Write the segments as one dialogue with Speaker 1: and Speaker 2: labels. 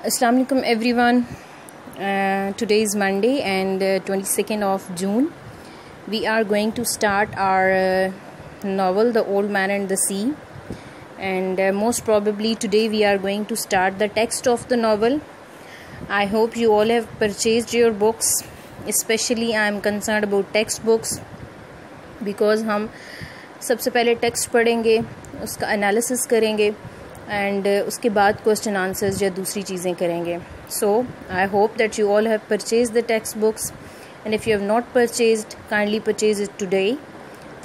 Speaker 1: Assalamu alaikum everyone. Today is Monday and 22nd of June. We are going to start our novel The Old Man and the Sea, and most probably today we are going to start the text of the novel. I hope you all have purchased your books. Especially I am concerned about textbooks because हम सबसे पहले text पढ़ेंगे, उसका analysis करेंगे and उसके बाद question answers या दूसरी चीज़ें करेंगे. So I hope that you all have purchase the text books and if you have not purchased kindly purchase it today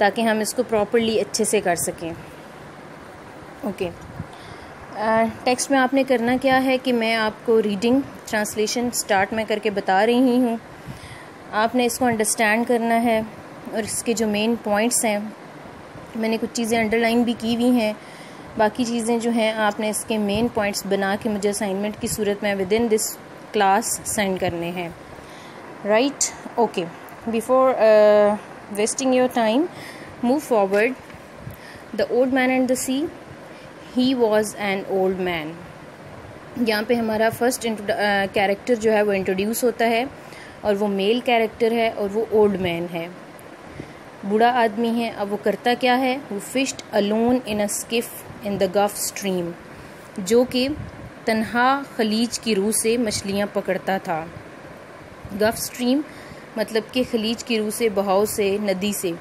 Speaker 1: ताकि हम इसको प्रॉपरली अच्छे से कर सकें. ओके, टेक्स्ट में आपने करना क्या है कि मैं आपको रीडिंग ट्रांसलेशन स्टार्ट में करके बता रही हूँ. आपने इसको अंडरस्टैंड करना है और इसके जो मेन पॉइंट्स हैं, मैंने कुछ चीज़ें अंडरलाइन भी की हुई हैं. बाकी चीज़ें जो हैं आपने इसके मेन पॉइंट्स बना के मुझे असाइनमेंट की सूरत में within this class send करने हैं. Right, okay. Before wasting your time, move forward. The old man and the sea. He was an old man. यहाँ पे हमारा फर्स्ट कैरेक्टर जो है वो इंट्रोड्यूस होता है और वो मेल कैरेक्टर है और वो ओल्ड मैन है, बूढ़ा आदमी है. अब वो करता क्या है? वो fished alone in a skiff in the Gulf Stream, जो कि तन्हा खलीज की रूह से मछलियाँ पकड़ता था. गल्फ स्ट्रीम मतलब कि खलीज की रूह से, बहाव से, नदी से.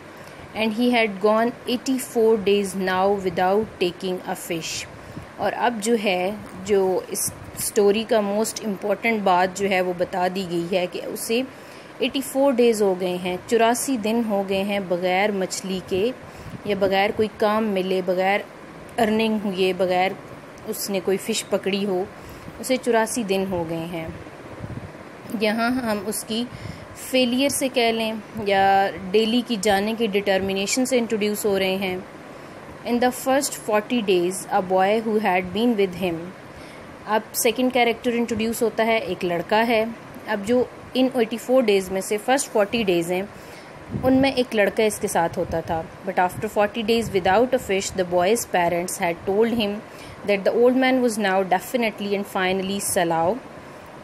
Speaker 1: And he had gone 84 days now without taking a fish. और अब जो है, जो इस स्टोरी का मोस्ट इम्पॉर्टेंट बात जो है वो बता दी गई है कि उसे 84 days हो गए हैं, 84 दिन हो गए हैं बग़ैर मछली के या बग़ैर कोई काम मिले, बग़ैर अर्निंग हुए, बग़ैर उसने कोई फ़िश पकड़ी हो. उसे 84 दिन हो गए हैं. यहाँ हम उसकी फेलियर से कह लें या डेली की जाने की डिटर्मिनेशन से इंट्रोड्यूस हो रहे हैं. In the first 40 days a boy who had been with him. अब सेकंड कैरेक्टर इंट्रोड्यूस होता है, एक लड़का है. अब जो इन 84 days में से फर्स्ट 40 days हैं उनमें एक लड़का इसके साथ होता था. But after 40 days without a fish the boy's parents had told him that the old man was now definitely and finally salao,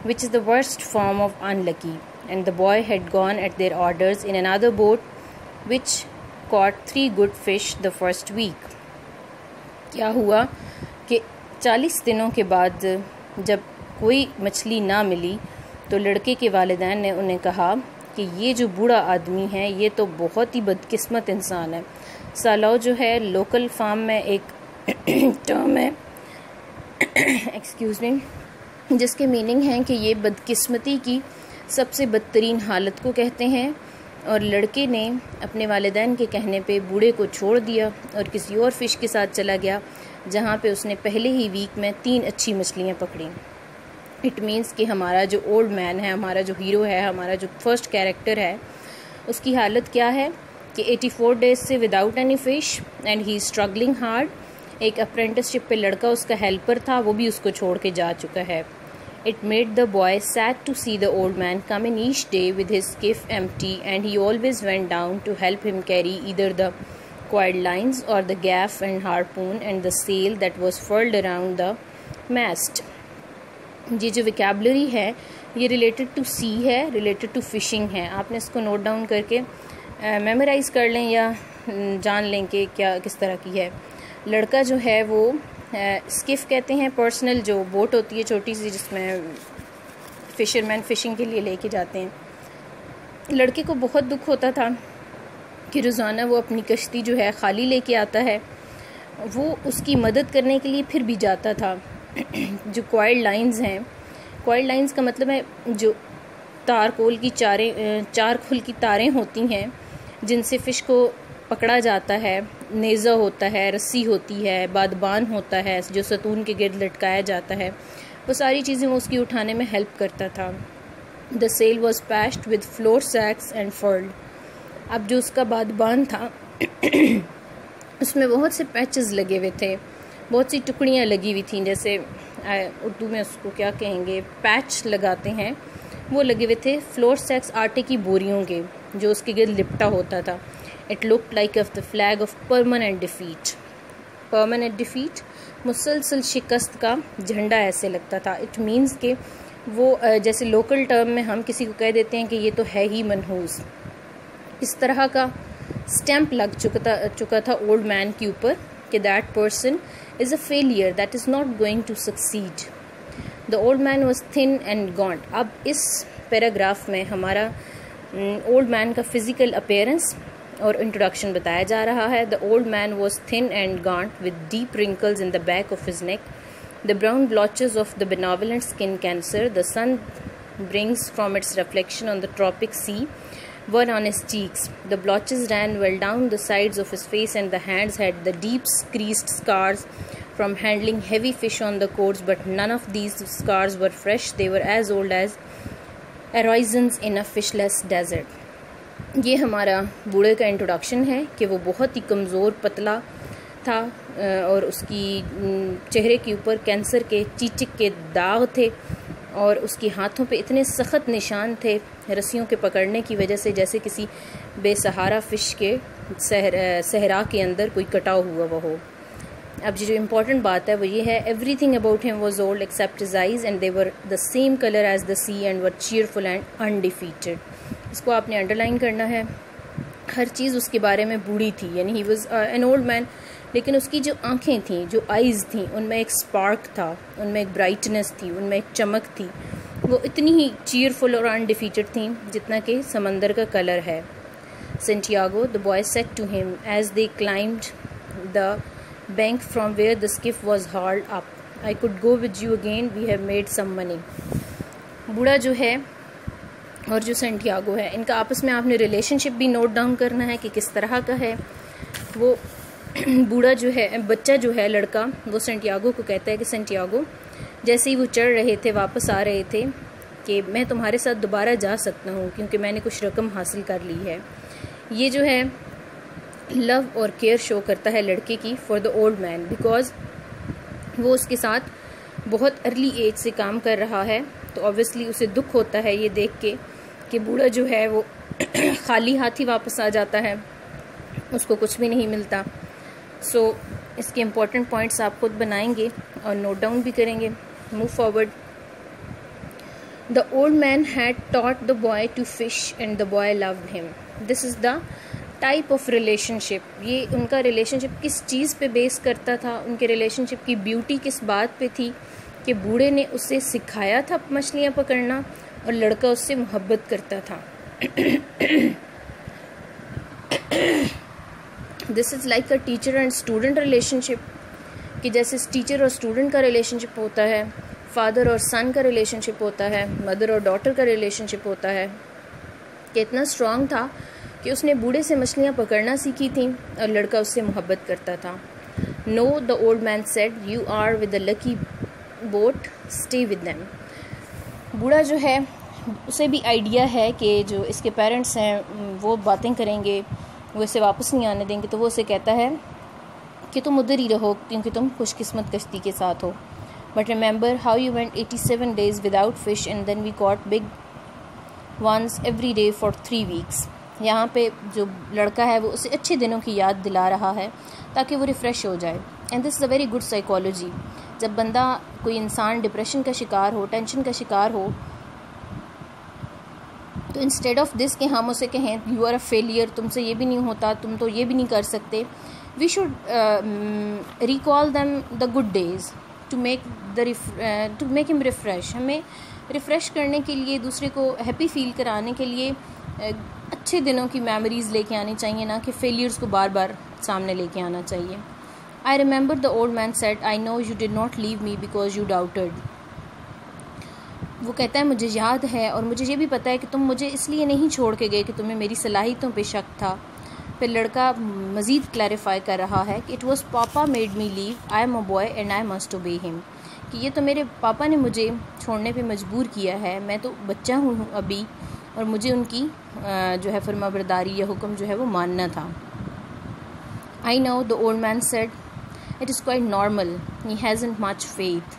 Speaker 1: which is the worst form of unlucky, and the boy had gone at their orders in another boat which caught 3 good fish the first week. क्या हुआ कि 40 दिनों के बाद जब कोई मछली ना मिली तो लड़के के वालिदैन ने उन्हें कहा कि ये जो बूढ़ा आदमी है ये तो बहुत ही बदकिस्मत इंसान है. सालाव जो है लोकल फार्म में एक टर्म है एक्सक्यूज़ मी, जिसके मीनिंग है कि ये बदकिस्मती की सबसे बदतरीन हालत को कहते हैं. और लड़के ने अपने वालिदैन के कहने पे बूढ़े को छोड़ दिया और किसी और फिश के साथ चला गया जहाँ पे उसने पहले ही वीक में 3 अच्छी मछलियाँ पकड़ी. इट मीन्स कि हमारा जो ओल्ड मैन है, हमारा जो हीरो है, हमारा जो फर्स्ट कैरेक्टर है, उसकी हालत क्या है कि 84 days से without any fish and he struggling hard. एक अप्रेंटिसशिप पे लड़का उसका हेल्पर था, वो भी उसको छोड़ के जा चुका है. It made the boy sad to see the old man come in each day with his skiff empty and he always went down to help him carry either the coiled lines और the gaff and harpoon and the sail that was furled around the mast. ये जो विकैबलरी है ये related to सी है, related to phishing है. आपने इसको note down करके मेमोराइज़ कर लें या जान लें कि क्या किस तरह की है. लड़का जो है वो स्किफ कहते हैं, पर्सनल जो बोट होती है छोटी सी जिसमें फ़िशरमैन फ़िशिंग के लिए लेके जाते हैं. लड़के को बहुत दुख होता था कि रोज़ाना वो अपनी कश्ती जो है ख़ाली लेके आता है. वो उसकी मदद करने के लिए फिर भी जाता था. जो क्वाइल्ड लाइंस हैं, क्वाइल्ड लाइंस का मतलब है जो तारकोल की चारखुल की तारें होती हैं जिनसे फ़िश को पकड़ा जाता है. नेज़ा होता है, रस्सी होती है, बादबान होता है जो सतून के गिर्द लटकाया जाता है. वो सारी चीज़ें वो उसकी उठाने में हेल्प करता था. The sail was patched with flour sacks and furled. अब जो उसका बादबान था उसमें बहुत से पैचेस लगे हुए थे, बहुत सी टुकड़ियाँ लगी हुई थी, जैसे उर्दू में उसको क्या कहेंगे, पैच लगाते हैं, वो लगे हुए थे. फ्लोर सैक्स आटे की बोरियों के जो उसके गिर्द लिपटा होता था. It looked like of the flag of permanent defeat. Permanent defeat मुसलसल शिकस्त का झंडा ऐसे लगता था। इट मीन्स कि वो जैसे लोकल टर्म में हम किसी को कह देते हैं कि ये तो है ही मनहूस, इस तरह का स्टैम्प लग चुका था ओल्ड मैन के ऊपर कि that person is a failure, that is not going to succeed. The old man was thin and gaunt. अब इस पैराग्राफ में हमारा ओल्ड मैन का फिजिकल अपीयरेंस और इंट्रोडक्शन बताया जा रहा है। The old man was thin and gaunt with deep wrinkles in the back of his neck, the brown blotches of the benevolent skin cancer the sun brings from its reflection on the tropic sea were on his cheeks. The blotches ran well down the sides of his face, and the hands had the deep creased scars from handling heavy fish on the course, but none of these scars were fresh. They were as old as horizons in a fishless desert. ये हमारा बूढ़े का introduction है कि वो बहुत ही कमज़ोर पतला था और उसकी चेहरे के ऊपर कैंसर के चीचिक के दाग थे और उसके हाथों पे इतने सख्त निशान थे रस्सियों के पकड़ने की वजह से, जैसे किसी बेसहारा फ़िश के सहरा के अंदर कोई कटा हुआ वो हो। अब जो इम्पॉर्टेंट बात है वो ये है, everything about him was old except his eyes and they were the same colour as the sea and were cheerful and undefeated. इसको आपने अंडरलाइन करना है। हर चीज़ उसके बारे में बूढ़ी थी, यानी he was an old man, लेकिन उसकी जो आँखें थीं, जो आइज़ थीं, उनमें एक स्पार्क था, उनमें एक ब्राइटनेस थी, उनमें एक चमक थी। वो इतनी ही चीयरफुल और अनडिफीटेड थी जितना कि समंदर का कलर है। Santiago, the boy said to him as they climbed the bank from where the skiff was hard up, I could go with you again, we have made some money. बूढ़ा जो है और जो सेंटियागो है, इनका आपस में आपने रिलेशनशिप भी नोट डाउन करना है कि किस तरह का है। वो बूढ़ा जो है, बच्चा जो है, लड़का, वो सेंटियागो को कहता है कि सेंटियागो, जैसे ही वो चढ़ रहे थे, वापस आ रहे थे, कि मैं तुम्हारे साथ दोबारा जा सकता हूँ क्योंकि मैंने कुछ रकम हासिल कर ली है। ये जो है लव और केयर शो करता है लड़के की for the old man, because वो उसके साथ बहुत अर्ली एज से काम कर रहा है, तो ऑब्वियसली उसे दुख होता है ये देख के कि बूढ़ा जो है वो खाली हाथ ही वापस आ जाता है, उसको कुछ भी नहीं मिलता। सो इसके इम्पॉर्टेंट पॉइंट्स आप खुद बनाएंगे और नोट डाउन भी करेंगे। Move forward. The old man had taught the boy to fish and the boy loved him. This is the type of relationship. ये उनका रिलेशनशिप किस चीज़ पे बेस करता था, उनके रिलेशनशिप की ब्यूटी किस बात पे थी कि बूढ़े ने उसे सिखाया था मछलियाँ पकड़ना और लड़का उससे मोहब्बत करता था। This is like a teacher and student relationship, कि जैसे टीचर और स्टूडेंट का रिलेशनशिप होता है, फादर और सन का रिलेशनशिप होता है, मदर और डॉटर का रिलेशनशिप होता है, कि इतना स्ट्रॉन्ग था कि उसने बूढ़े से मछलियाँ पकड़ना सीखी थी और लड़का उससे मोहब्बत करता था। No, the old man said, you are with the lucky boat, stay with them. बूढ़ा जो है उसे भी आइडिया है कि जो इसके पेरेंट्स हैं वो बातें करेंगे, वो इसे वापस नहीं आने देंगे, तो वो उसे कहता है कि तुम उधर ही रहो क्योंकि तुम खुशकिस्मत कश्ती के साथ हो। But remember how you went 87 days without fish and then we caught big ones every day for 3 weeks। यहाँ पे जो लड़का है वो उसे अच्छे दिनों की याद दिला रहा है ताकि वो रिफ़्रेश हो जाए। And this is a very good psychology. जब बंदा, कोई इंसान डिप्रेशन का शिकार हो, टेंशन का शिकार हो, तो इंस्टेड ऑफ दिस कि हम उसे कहें यू आर अ फेलियर, तुमसे ये भी नहीं होता, तुम तो ये भी नहीं कर सकते, we should recall them the good days to make him refresh. हमें रिफ़्रेश करने के लिए, दूसरे को हैप्पी फील कराने के लिए अच्छे दिनों की मेमोरीज़ लेके आनी चाहिए, ना कि फेलियर्स को बार बार सामने लेके आना चाहिए। I remember the old man said, I know you did not leave me because you doubted. वो कहता है मुझे याद है और मुझे ये भी पता है कि तुम मुझे इसलिए नहीं छोड़ के गए कि तुम्हें मेरी सलाहियतों पे शक था। फिर लड़का मज़ीद क्लैरिफाई कर रहा है कि इट वॉज पापा made me leave, I am a boy and I must ओबे हिम, कि ये तो मेरे पापा ने मुझे छोड़ने पे मजबूर किया है, मैं तो बच्चा हूँ अभी और मुझे उनकी जो है फरमाबरदारी या हुक्म जो है वो मानना था। I know, the old man said, it is quite normal, he hasn't much faith.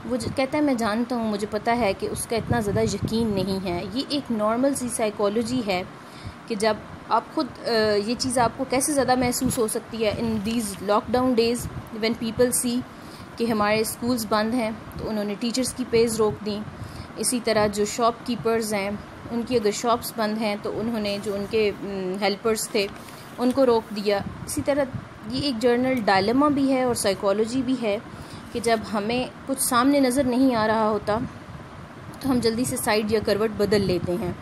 Speaker 1: वो कहता है मैं जानता हूँ, मुझे पता है कि उसका इतना ज़्यादा यकीन नहीं है। ये एक नॉर्मल सी साइकोलॉजी है कि जब आप खुद ये चीज़ आपको कैसे ज़्यादा महसूस हो सकती है in these lockdown days when people see कि हमारे स्कूल्स बंद हैं, तो उन्होंने टीचर्स की पेज रोक दी। इसी तरह जो शॉपकीपर्स हैं, उनकी अगर शॉप्स बंद हैं तो उन्होंने जो उनके हेल्पर्स थे उनको रोक दिया। इसी तरह ये एक जर्नल डायलेमा भी है और साइकोलॉजी भी है कि जब हमें कुछ सामने नज़र नहीं आ रहा होता तो हम जल्दी से साइड या करवट बदल लेते हैं।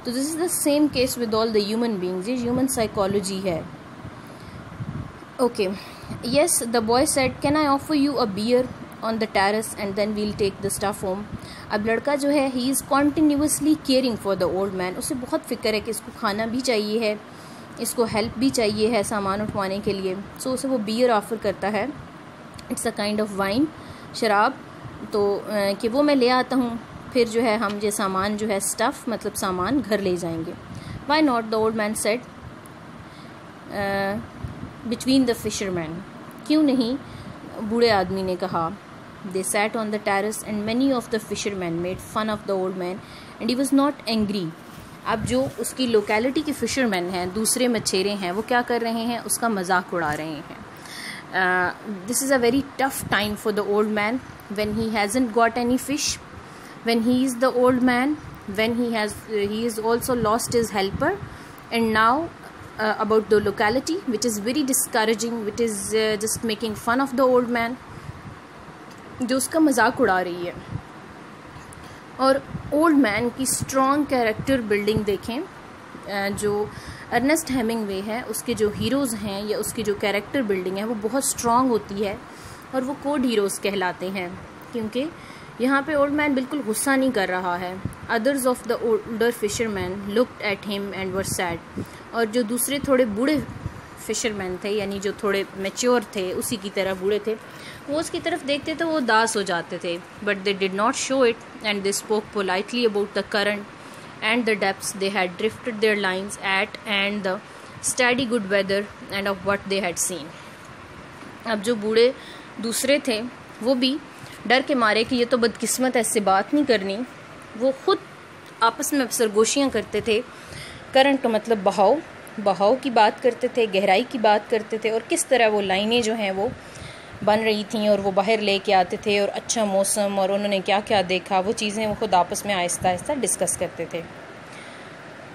Speaker 1: तो this is the same case with all the human beings. ये ह्यूमन साइकोलॉजी है। Okay, yes, the boy said, can I offer you a beer on the terrace and then we'll take the stuff home. अब लड़का जो है, he is continuously caring for the old man. उसे बहुत फ़िक्र है कि इसको खाना भी चाहिए है, इसको हेल्प भी चाहिए है सामान उठवाने के लिए। सो उसे वो बियर ऑफ़र करता है। It's a kind of wine, शराब। तो कि वो मैं ले आता हूँ, फिर जो है हम ये सामान जो है स्टफ़ मतलब सामान घर ले जाएंगे। Why not, the old man said, between the fisherman. क्यों नहीं, बूढ़े आदमी ने कहा। They sat on the terrace and many of the fishermen made fun of the old man and he was not angry. अब जो उसकी लोकेलिटी के फिशरमैन हैं, दूसरे मछेरे हैं, वो क्या कर रहे हैं, उसका मजाक उड़ा रहे हैं। This is a very tough time for the old man when he hasn't got any fish, when he is the old man, when he is also lost his helper, and now about the locality, which is very discouraging, which is just making fun of the old man, जो उसका मजाक उड़ा रही है। और old man की strong character building देखें। जो अर्नेस्ट हेमिंगवे है, उसके जो हीरोज़ हैं या उसकी जो कैरेक्टर बिल्डिंग है वो बहुत स्ट्रॉन्ग होती है और वो कोड हीरोज़ कहलाते हैं, क्योंकि यहाँ पे ओल्ड मैन बिल्कुल गुस्सा नहीं कर रहा है। Others of the older fisherman looked at him and were sad. और जो दूसरे थोड़े बूढ़े फिशरमैन थे, यानी जो थोड़े मैच्योर थे, उसी की तरह बूढ़े थे, वो उसकी तरफ देखते तो वो उदास हो जाते थे। But they did not show it and they spoke politely about the current and the depths they had drifted their lines at and the steady good weather and of what they had seen. अब जो बूढ़े दूसरे थे वो भी डर के मारे कि ये तो बदकिस्मत है, इससे बात नहीं करनी, वो खुद आपस में सरगोशियाँ करते थे। करंट का मतलब बहाव की बात करते थे, गहराई की बात करते थे, और किस तरह वो लाइनें जो हैं वो बन रही थी और वो बाहर लेके आते थे, और अच्छा मौसम और उन्होंने क्या क्या देखा, वो चीज़ें वो खुद आपस में आहिस्ता आहिस्ता डिस्कस करते थे।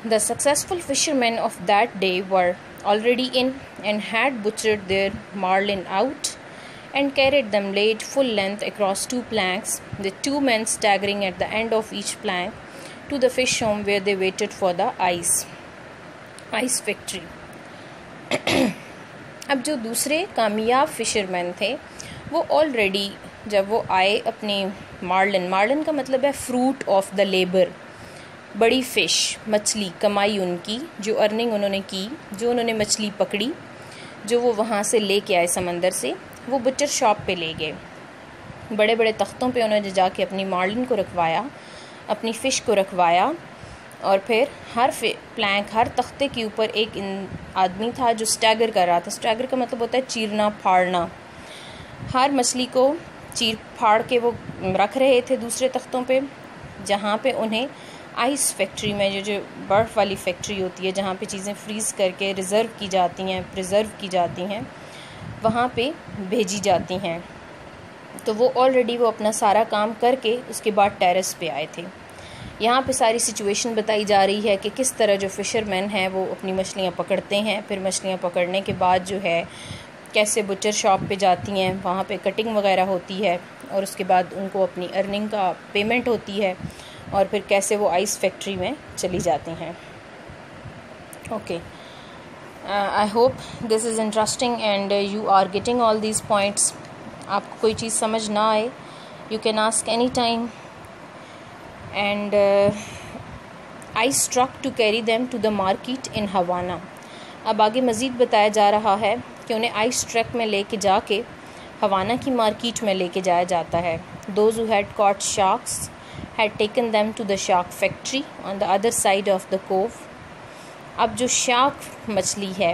Speaker 1: The successful fisherman of that day were already in and had butchered their marlin out and carried them laid full length across 2 planks, with 2 men staggering at the end of each plank to the fish home where they waited for the ice factory. अब जो दूसरे कामयाब fisherman थे वो already जब वो आए अपनी मार्लिन का मतलब है फ्रूट ऑफ द लेबर, बड़ी फ़िश, मछली, कमाई उनकी, जो अर्निंग उन्होंने की, जो उन्होंने मछली पकड़ी, जो वो वहाँ से लेके आए समंदर से, वो बुचर शॉप पे ले गए। बड़े बड़े तख्तों पे उन्होंने जाके अपनी मार्लिन को रखवाया, अपनी फ़िश को रखवाया, और फिर हर प्लैंक, हर तख्ते के ऊपर एक आदमी था जो स्टैगर कर रहा था। स्टैगर का मतलब होता है चीरना फाड़ना। हर मछली को चीर फाड़ के वो रख रहे थे दूसरे तख्तों पे, जहाँ पे उन्हें आइस फैक्ट्री में, जो बर्फ़ वाली फैक्ट्री होती है जहाँ पे चीज़ें फ्रीज़ करके रिज़र्व की जाती हैं, प्रिज़र्व की जाती हैं, वहाँ पे भेजी जाती हैं। तो वो ऑलरेडी वो अपना सारा काम करके उसके बाद टेरेस पे आए थे। यहाँ पे सारी सिचुएशन बताई जा रही है कि किस तरह जो फ़िशरमैन हैं वो अपनी मछलियाँ पकड़ते हैं, फिर मछलियाँ पकड़ने के बाद जो है कैसे बुचर शॉप पे जाती हैं, वहाँ पे कटिंग वगैरह होती है, और उसके बाद उनको अपनी अर्निंग का पेमेंट होती है, और फिर कैसे वो आइस फैक्ट्री में चली जाती हैं। Okay, I hope this is interesting and you are getting all these points. आपको कोई चीज़ समझ ना आए, you can ask any time, and I struck to carry them to the market in Havana. अब आगे मज़ीद बताया जा रहा है कि उन्हें आइस ट्रक में लेके जाके हवाना की मार्केट में लेके जाया जाता है। Those who had cot sharks had taken them to the shark factory on the other side of the cove. अब जो शार्क मछली है,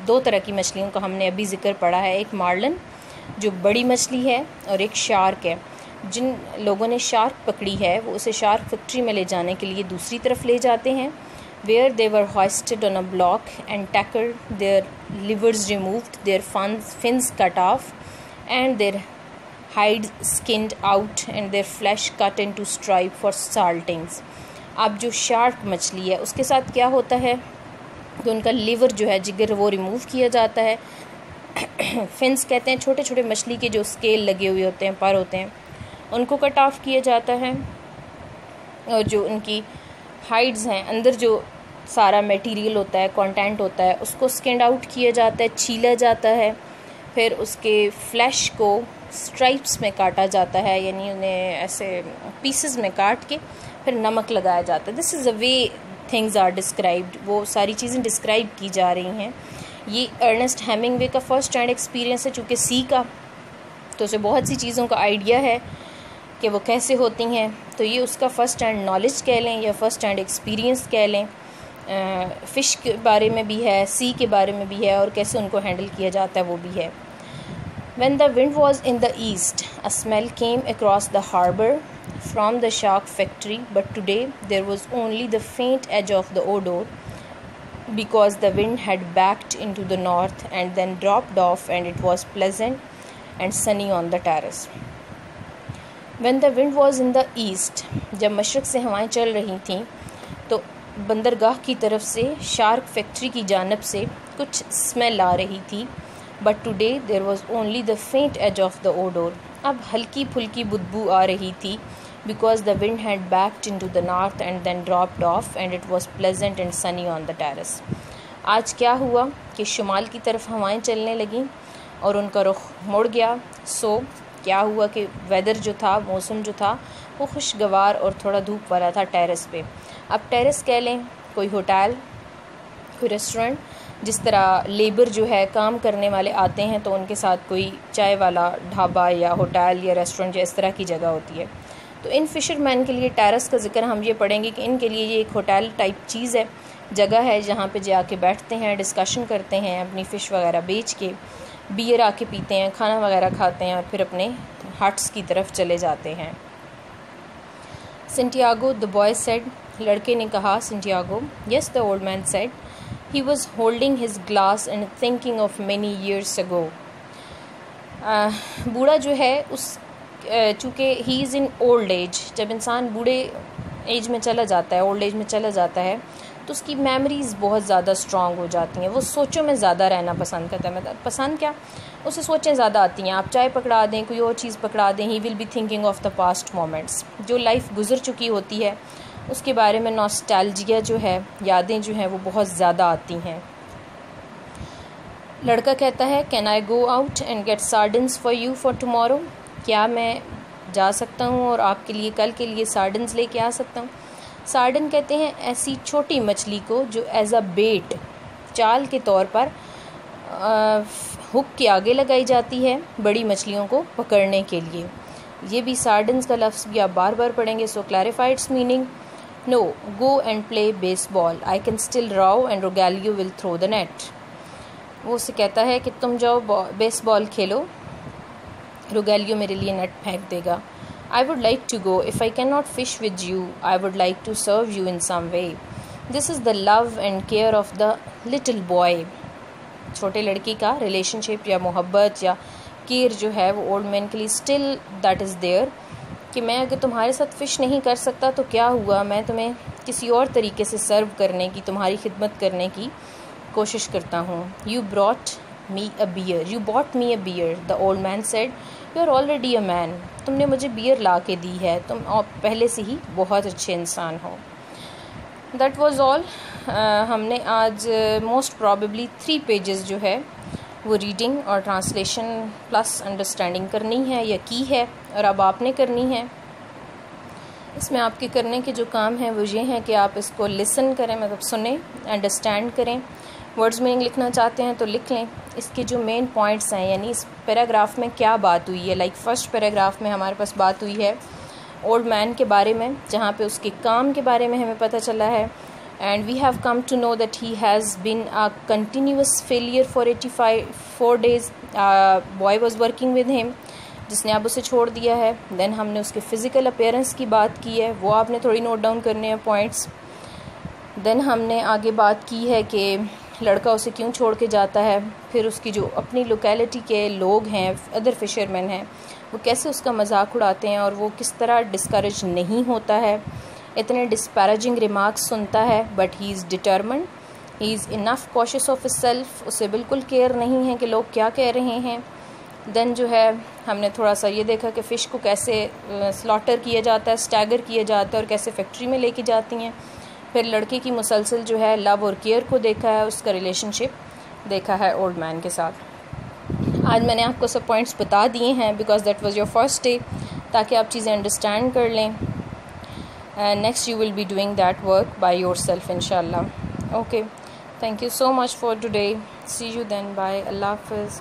Speaker 1: 2 तरह की मछलियों का हमने अभी ज़िक्र पढ़ा है, एक मार्लिन जो बड़ी मछली है और एक शार्क है। जिन लोगों ने शार्क पकड़ी है वो उसे शार्क फैक्ट्री में ले जाने के लिए दूसरी तरफ ले जाते हैं, where they were hoisted on a block and tackled, their livers removed, their fins cut off and their hide skinned out and their flesh cut into stripe for saltings. अब जो शार्क मछली है उसके साथ क्या होता है कि उनका लिवर जो है, जिगर, वो रिमूव किया जाता है। फिन्स कहते हैं छोटे छोटे मछली के जो स्केल लगे हुए होते हैं, पर होते हैं, उनको कट ऑफ किया जाता है। और जो उनकी हाइड्स हैं, अंदर जो सारा मटेरियल होता है, कंटेंट होता है, उसको स्किन्ड आउट किया जाता है, छीला जाता है। फिर उसके फ्लैश को स्ट्राइप्स में काटा जाता है, यानी उन्हें ऐसे पीसेस में काट के फिर नमक लगाया जाता है। This is a way things are described. वो सारी चीज़ें डिस्क्राइब की जा रही हैं। ये अर्नेस्ट हेमिंगवे का फर्स्ट हैंड एक्सपीरियंस है, चूँकि सी का, तो उसे बहुत सी चीज़ों का आइडिया है कि वो कैसे होती हैं। तो ये उसका फ़र्स्ट हैंड नॉलेज कह लें या फ़र्स्ट हैंड एक्सपीरियंस कह लें। फ़िश के बारे में भी है, सी के बारे में भी है, और कैसे उनको हैंडल किया जाता है वो भी है। When the wind was in the east, a smell came across the harbor from the shark factory, but today there was only the faint edge of the odor because the wind had backed into the north and then dropped off, and it was pleasant and sunny on the terrace. When the wind was in the east, जब मशरक़ से हवाएं चल रही थीं तो बंदरगाह की तरफ से शार्क फैक्ट्री की जानिब से कुछ स्मेल आ रही थी। But today there was only the faint edge of the odour. अब हल्की फुल्की बुदबू आ रही थी, because the wind had backed into the north and then dropped off, and it was pleasant and sunny on the terrace. आज क्या हुआ कि शुमाल की तरफ हवाएं चलने लगीं और उनका रुख मुड़ गया। सो क्या हुआ कि वेदर जो था, मौसम जो था, वो खुशगवार और थोड़ा धूप वाला था टेरेस पे। अब टेरेस कह लें, कोई होटल, कोई रेस्टोरेंट, जिस तरह लेबर जो है, काम करने वाले आते हैं तो उनके साथ कोई चाय वाला ढाबा या होटल या रेस्टोरेंट या इस तरह की जगह होती है। तो इन फ़िशरमैन के लिए टेरेस का जिक्र हम ये पढ़ेंगे कि इनके लिए ये एक होटल टाइप चीज़ है, जगह है जहाँ पे जाके बैठते हैं, डिस्कशन करते हैं, अपनी फ़िश वगैरह बेच के, बियर आके पीते हैं, खाना वगैरह खाते हैं और फिर अपने हट्स की तरफ चले जाते हैं। सेंटियागो द बॉय सेड, लड़के ने कहा, Santiago. Yes the old man said, he was holding his glass and thinking of many years ago. बूढ़ा जो है उस चूँकि he is in old age, जब इंसान बूढ़े एज में चला जाता है, ओल्ड एज में चला जाता है, तो उसकी मेमोरीज़ बहुत ज़्यादा स्ट्रॉन्ग हो जाती हैं। वो सोचों में ज़्यादा रहना पसंद करता है। मतलब पसंद क्या, उसे सोचें ज़्यादा आती हैं। आप चाय पकड़ा दें, कोई और चीज़ पकड़ा दें, he will be thinking of the past moments. जो लाइफ गुजर चुकी होती है उसके बारे में नॉस्टैल्जिया जो है, यादें जो हैं, वो बहुत ज़्यादा आती हैं। लड़का कहता है, can I go out and get sardines for you for tomorrow? क्या मैं जा सकता हूँ और आपके लिए कल के लिए सार्डन्स लेके आ सकता हूँ? सार्डन कहते हैं ऐसी छोटी मछली को जो एज अ बेट, चाल के तौर पर हुक के आगे लगाई जाती है बड़ी मछलियों को पकड़ने के लिए। ये भी सार्डन्स का लफ्ज़ भी आप बार बार पढ़ेंगे। So clarify its meaning. No, go and play baseball. I can still row and Rogelio will throw the net. वो उसे कहता है कि तुम जाओ बेसबॉल खेलो, रोगेलियो मेरे लिए नेट फेंक देगा। I would like to go. If I cannot fish with you, I would like to serve you in some way. This is the love and care of the little boy. छोटे लड़की का relationship या मोहब्बत या care जो है वो old man के लिए स्टिल दैट इज़ देयर, कि मैं अगर तुम्हारे साथ फ़िश नहीं कर सकता तो क्या हुआ, मैं तुम्हें किसी और तरीके से सर्व करने की, तुम्हारी खिदमत करने की कोशिश करता हूँ। You brought me a beer, you bought me a beer, the old man said, you are already a man. तुमने मुझे बियर ला के दी है, तुम पहले से ही बहुत अच्छे इंसान हो। That was all. हमने आज मोस्ट प्रॉबेबली 3 पेजेस जो है वो रीडिंग और ट्रांसलेशन प्लस अंडरस्टैंडिंग करनी है या की है, और अब आपने करनी है। इसमें आपके करने के जो काम हैं वो ये हैं कि आप इसको लिसन करें, मतलब सुने, अंडरस्टैंड करें। वर्ड्स मीनिंग लिखना चाहते हैं तो लिख लें। इसके जो मेन पॉइंट्स हैं, यानी इस पैराग्राफ में क्या बात हुई है, लाइक फर्स्ट पैराग्राफ में हमारे पास बात हुई है ओल्ड मैन के बारे में, जहाँ पे उसके काम के बारे में हमें पता चला है। And we have come to know that he has been a continuous failure for 84 days. Boy was working with him, जिसने अब उसे छोड़ दिया है। देन हमने उसके फ़िज़िकल अपीयरेंस की बात की है, वो आपने थोड़ी नोट डाउन करने हैं पॉइंट्स। देन हमने आगे बात की है कि लड़का उसे क्यों छोड़ के जाता है, फिर उसकी जो अपनी लोकेलिटी के लोग हैं, अदर फिशरमैन हैं, वो कैसे उसका मजाक उड़ाते हैं और वो किस तरह डिस्करेज नहीं होता है, इतने डिस्पैरेजिंग रिमार्क्स सुनता है, but he is determined, he is enough cautious of himself, उसे बिल्कुल केयर नहीं है कि लोग क्या कह रहे हैं। देन जो है हमने थोड़ा सा ये देखा कि फ़िश को कैसे स्लॉटर किया जाता है, स्टैगर किया जाता है और कैसे फैक्ट्री में लेके जाती हैं। फिर लड़के की मुसलसल जो है लव और केयर को देखा है, उसका रिलेशनशिप देखा है ओल्ड मैन के साथ। आज मैंने आपको सब पॉइंट्स बता दिए हैं because that was your first day, ताकि आप चीज़ें अंडरस्टैंड कर लें। Next you will be doing that work by yourself इंशाल्लाह। Okay, thank you so much for today, see you then, bye, अल्लाह हाफ़िज़।